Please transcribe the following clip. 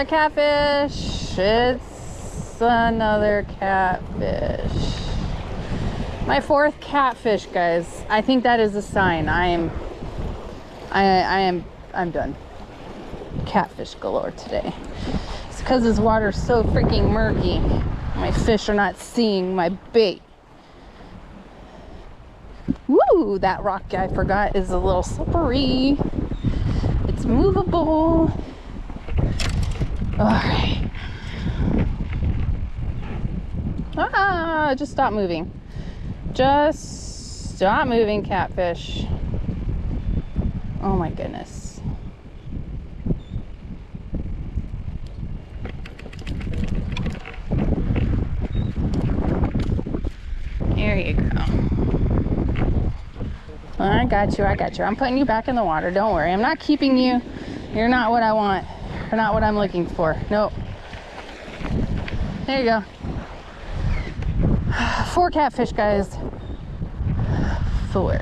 A catfish. It's another catfish. My fourth catfish, guys. I think that is a sign. I'm done. Catfish galore today. It's because this water's so freaking murky. My fish are not seeing my bait. Woo! That rock I forgot is a little slippery. It's movable. Alright. Ah, just stop moving. Just stop moving, catfish. Oh my goodness. There you go. I got you, I got you. I'm putting you back in the water. Don't worry. I'm not keeping you. You're not what I want. You're not what I'm looking for. Nope. There you go. 4 catfish, guys. 4.